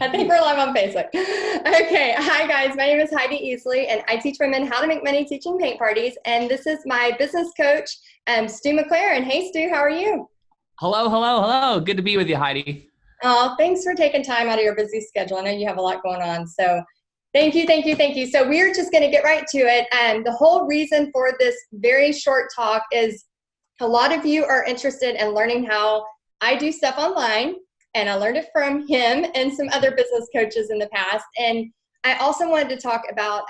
I think we're live on Facebook. Okay. Hi, guys. My name is Heidi Easley, and I teach women how to make money teaching paint parties. And this is my business coach, Stu McLaren. Hey, Stu, how are you? Hello, hello, hello. Good to be with you, Heidi. Oh, thanks for taking time out of your busy schedule. I know you have a lot going on. So thank you, thank you, thank you. So we're just going to get right to it. And the whole reason for this very short talk is a lot of you are interested in learning how I do stuff online. And I learned it from him and some other business coaches in the past. And I also wanted to talk about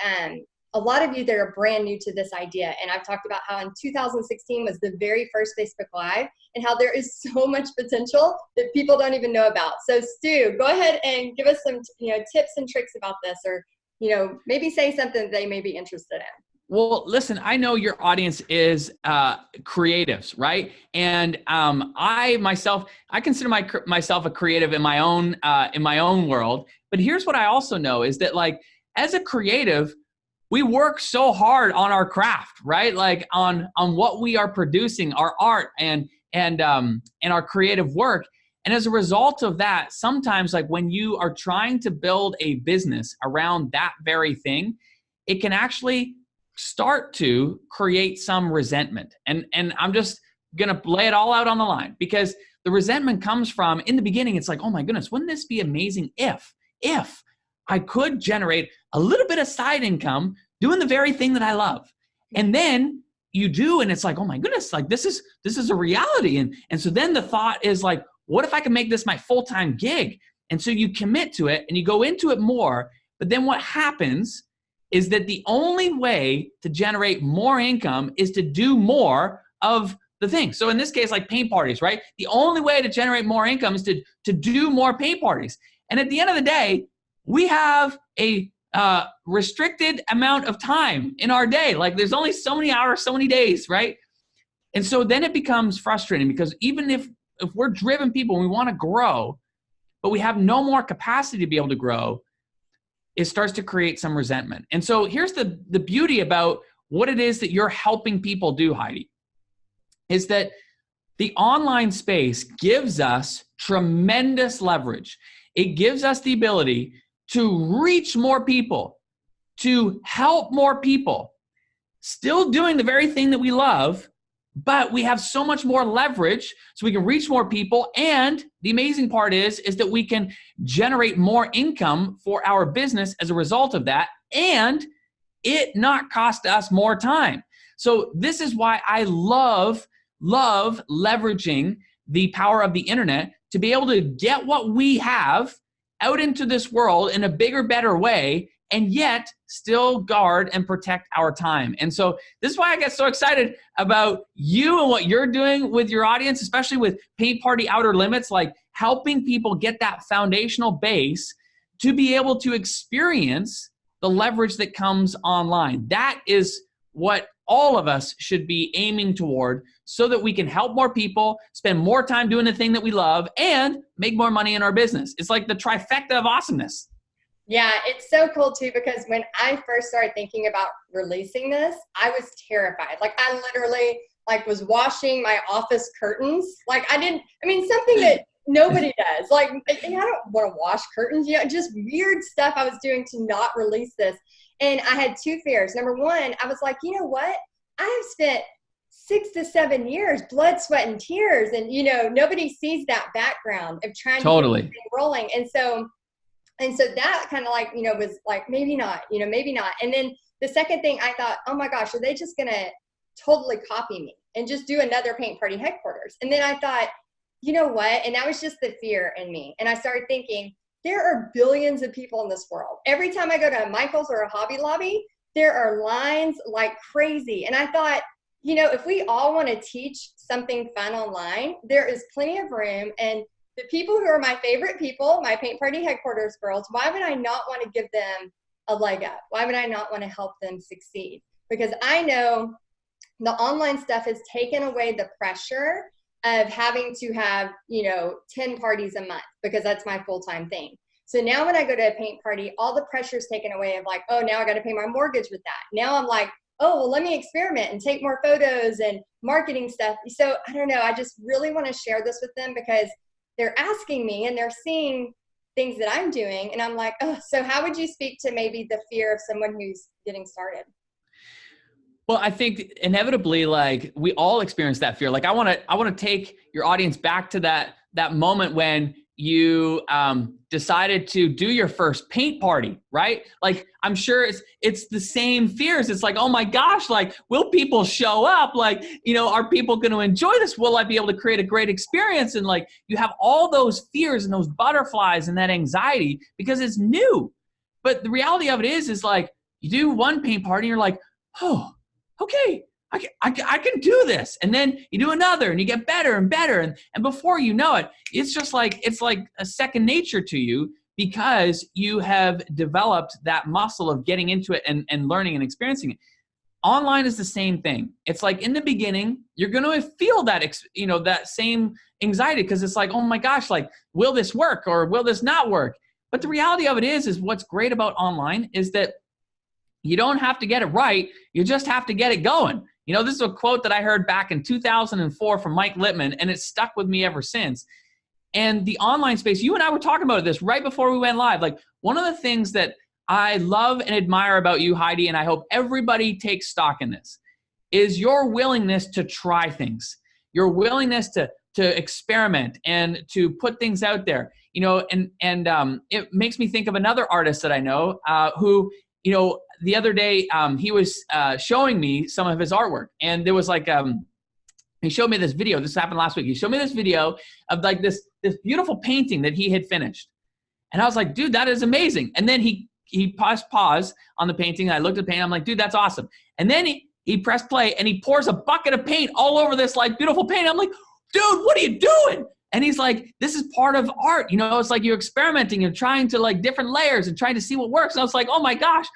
a lot of you that are brand new to this idea. And I've talked about how in 2016 was the very first Facebook Live and how there is so much potential that people don't even know about. So Stu, go ahead and give us some tips and tricks about this, or maybe say something that they may be interested in. Well, listen, I know your audience is creatives, right? And I consider myself a creative in my own world. But here's what I also know is that, like, as a creative, we work so hard on our craft, right? Like on what we are producing, our art and our creative work. And as a result of that, sometimes, like, when you are trying to build a business around that very thing, it can actually start to create some resentment. And I'm just going to lay it all out on the line, because the resentment comes from, in the beginning, it's like, oh my goodness, wouldn't this be amazing if I could generate a little bit of side income doing the very thing that I love. And then you do, and it's like, oh my goodness, like this is a reality. And so then the thought is like, what if I can make this my full-time gig? And so you commit to it and you go into it more. But then what happens is that the only way to generate more income is to do more of the thing. So in this case, like paint parties, right? The only way to generate more income is to do more paint parties. And at the end of the day, we have a restricted amount of time in our day. Like there's only so many hours, so many days, right? And so then it becomes frustrating, because even if we're driven people and we want to grow, but we have no more capacity to be able to grow, it starts to create some resentment. And so here's the beauty about what it is that you're helping people do, Heidi, is that the online space gives us tremendous leverage. It gives us the ability to reach more people, to help more people, still doing the very thing that we love, but we have so much more leverage so we can reach more people. And the amazing part is that we can generate more income for our business as a result of that, and it not cost us more time. So this is why I love leveraging the power of the internet to be able to get what we have out into this world in a bigger, better way, and yet still guard and protect our time. And so this is why I get so excited about you and what you're doing with your audience, especially with Paint Party Outer Limits, like helping people get that foundational base to be able to experience the leverage that comes online. That is what all of us should be aiming toward, so that we can help more people, spend more time doing the thing that we love, and make more money in our business. It's like the trifecta of awesomeness. Yeah, it's so cool too, because when I first started thinking about releasing this, I was terrified. Like I literally was washing my office curtains. Something that nobody does. Like, and I don't want to wash curtains, just weird stuff I was doing to not release this. And I had two fears. Number one, I was like, you know what? I have spent 6 to 7 years, blood, sweat, and tears. And, nobody sees that background of trying to get everything rolling. And so that kind of was like, maybe not. And then the second thing, I thought, oh my gosh, are they just going to totally copy me and just do another paint party headquarters? And then I thought, you know what? And that was just the fear in me. And I started thinking, there are billions of people in this world. Every time I go to a Michael's or a Hobby Lobby, there are lines like crazy. And I thought, if we all want to teach something fun online, there is plenty of room. And the people who are my favorite people, my paint party headquarters girls, why would I not want to give them a leg up? Why would I not want to help them succeed? Because I know the online stuff has taken away the pressure of having to have, 10 parties a month, because that's my full-time thing. So now when I go to a paint party, all the pressure is taken away of like, oh, now I got to pay my mortgage with that. Now I'm like, oh, well, let me experiment and take more photos and marketing stuff. So I don't know. I just really want to share this with them, because they're asking me and they're seeing things that I'm doing. And I'm like, oh, so how would you speak to maybe the fear of someone who's getting started? Well, I think inevitably, like we all experience that fear. Like I want to take your audience back to that moment when you decided to do your first paint party, right? Like I'm sure it's the same fears. It's like, oh my gosh, like will people show up? Like, are people going to enjoy this? Will I be able to create a great experience? And like you have all those fears and those butterflies and that anxiety because it's new. But the reality of it is like you do one paint party and you're like, oh, okay, I can do this. And then you do another and you get better and better. And before you know it, it's like a second nature to you because you have developed that muscle of getting into it and learning and experiencing it. Online is the same thing. It's like in the beginning, you're going to feel that, that same anxiety because it's like, oh my gosh, like, will this work or will this not work? But the reality of it is what's great about online is that you don't have to get it right. You just have to get it going. This is a quote that I heard back in 2004 from Mike Littman, and it's stuck with me ever since. And the online space, you and I were talking about this right before we went live. Like one of the things that I love and admire about you, Heidi, and I hope everybody takes stock in this, is your willingness to try things, your willingness to experiment and to put things out there. It makes me think of another artist that I know who, the other day, he was showing me some of his artwork, and there was like, he showed me this video. This happened last week. He showed me this video of like this beautiful painting that he had finished, and I was like, dude, that is amazing. And then he pressed pause on the painting, and I looked at the painting. I'm like, dude, that's awesome. And then he pressed play, and he pours a bucket of paint all over this like beautiful paint. I'm like, dude, what are you doing? And he's like, this is part of art. It's like you're experimenting and trying to like different layers and trying to see what works. And I was like, oh my gosh.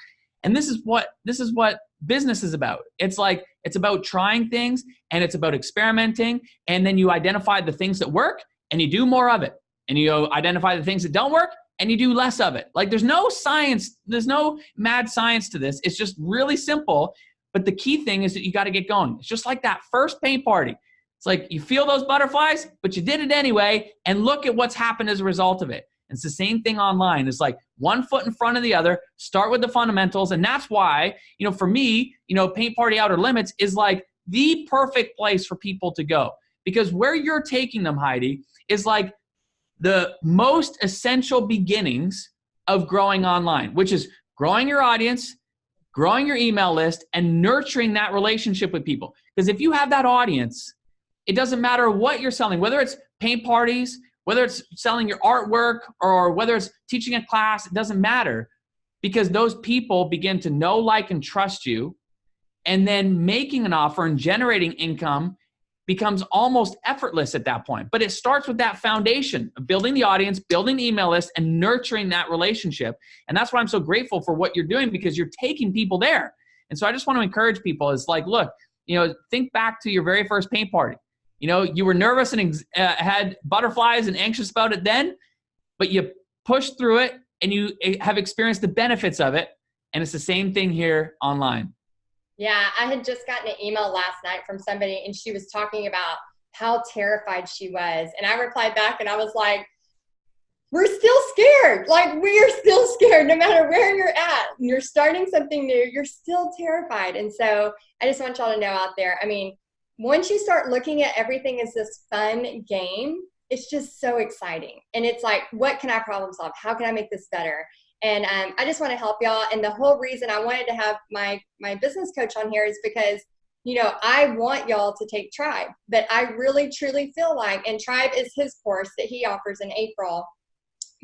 And this is what business is about. It's like, it's about trying things and it's about experimenting. And then you identify the things that work and you do more of it. And you identify the things that don't work and you do less of it. Like there's no science, there's no mad science to this. It's just really simple. But the key thing is that you got to get going. It's just like that first paint party. It's like you feel those butterflies, but you did it anyway. And look at what's happened as a result of it. It's the same thing online. It's like one foot in front of the other, start with the fundamentals. And that's why, for me, Paint Party Outer Limits is like the perfect place for people to go. Because where you're taking them, Heidi, is like the most essential beginnings of growing online, which is growing your audience, growing your email list, and nurturing that relationship with people. Because if you have that audience, it doesn't matter what you're selling, whether it's paint parties, whether it's selling your artwork or whether it's teaching a class, it doesn't matter because those people begin to know, like, and trust you. And then making an offer and generating income becomes almost effortless at that point. But it starts with that foundation of building the audience, building the email list, and nurturing that relationship. And that's why I'm so grateful for what you're doing because you're taking people there. And so I just want to encourage people is like, look, think back to your very first paint party. You were nervous and had butterflies and anxious about it then, but you pushed through it and you have experienced the benefits of it. And it's the same thing here online. Yeah, I had just gotten an email last night from somebody and she was talking about how terrified she was. And I replied back and I was like, we're still scared. Like we are still scared no matter where you're at. You're starting something new, you're still terrified. And so I just want y'all to know out there, once you start looking at everything as this fun game, it's just so exciting. And it's like, what can I problem solve? How can I make this better? And I just want to help y'all. And the whole reason I wanted to have my business coach on here is because, I want y'all to take Tribe. But I really, truly feel like, and Tribe is his course that he offers in April.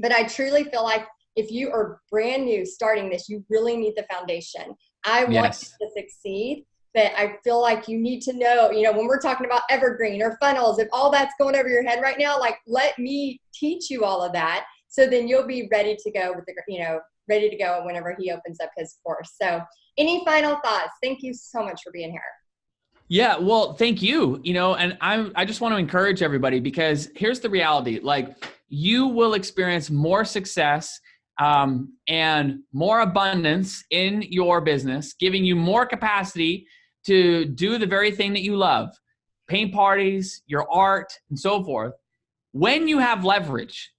But I truly feel like if you are brand new starting this, you really need the foundation. I want you to succeed. But I feel like you need to know, when we're talking about evergreen or funnels, if all that's going over your head right now, like let me teach you all of that. So then you'll be ready to go with ready to go whenever he opens up his course. So any final thoughts? Thank you so much for being here. Yeah, well, thank you. And I just want to encourage everybody because here's the reality. Like you will experience more success and more abundance in your business, giving you more capacity to do the very thing that you love, paint parties, your art, and so forth. When you have leverage,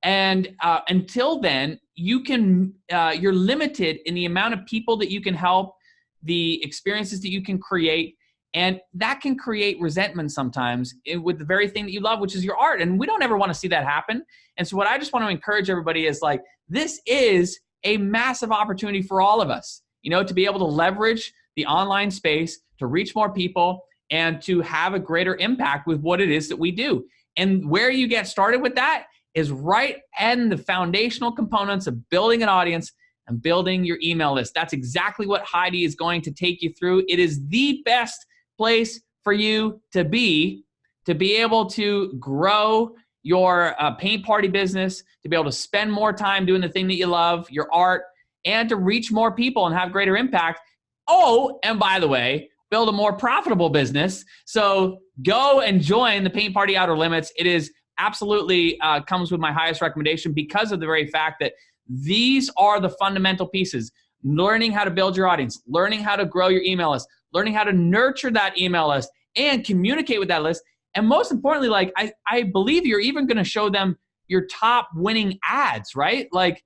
And until then, you're limited in the amount of people that you can help, the experiences that you can create, and that can create resentment sometimes with the very thing that you love, which is your art. And we don't ever want to see that happen. And so what I just want to encourage everybody is like, this is a massive opportunity for all of us, to be able to leverage the online space to reach more people and to have a greater impact with what it is that we do. And where you get started with that is right in the foundational components of building an audience and building your email list. That's exactly what Heidi is going to take you through. It is the best place for you to be able to grow your paint party business, to be able to spend more time doing the thing that you love, your art, and to reach more people and have greater impact. Oh, and by the way, build a more profitable business. So go and join the Paint Party Outer Limits. It is absolutely comes with my highest recommendation because of the very fact that these are the fundamental pieces. Learning how to build your audience, learning how to grow your email list, learning how to nurture that email list and communicate with that list. And most importantly, like I believe you're even going to show them your top winning ads, right? Like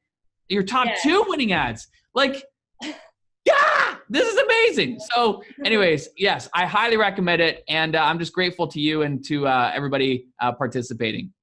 your top 2 winning ads. Like, yeah, this is amazing. So anyways, yes, I highly recommend it. And I'm just grateful to you and to everybody participating.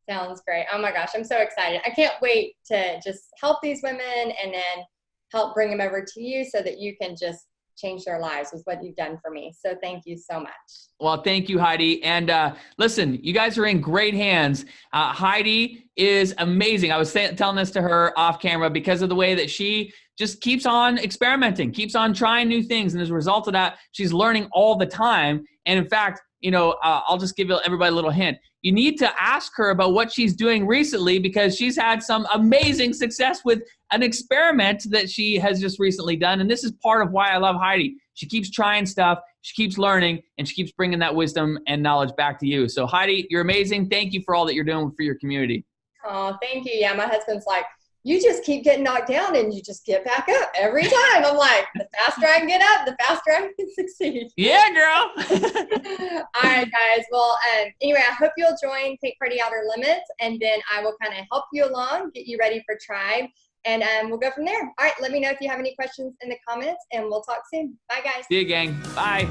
Sounds great. Oh my gosh, I'm so excited. I can't wait to just help these women and then help bring them over to you so that you can just change their lives with what you've done for me. So thank you so much. Well, thank you, Heidi. And listen, you guys are in great hands. Heidi is amazing. I was telling this to her off camera because of the way that she just keeps on experimenting, keeps on trying new things. And as a result of that, she's learning all the time. And in fact, I'll just give everybody a little hint. You need to ask her about what she's doing recently because she's had some amazing success with an experiment that she has just recently done. And this is part of why I love Heidi. She keeps trying stuff, she keeps learning, and she keeps bringing that wisdom and knowledge back to you. So Heidi, you're amazing. Thank you for all that you're doing for your community. Oh, thank you. Yeah, my husband's like, you just keep getting knocked down and you just get back up every time. I'm like, the faster I can get up, the faster I can succeed. Yeah, girl. All right, guys. Well, anyway, I hope you'll join Paint Party Outer Limits, and then I will kind of help you along, get you ready for Tribe, and we'll go from there. All right, let me know if you have any questions in the comments, and we'll talk soon. Bye, guys. See you, gang. Bye.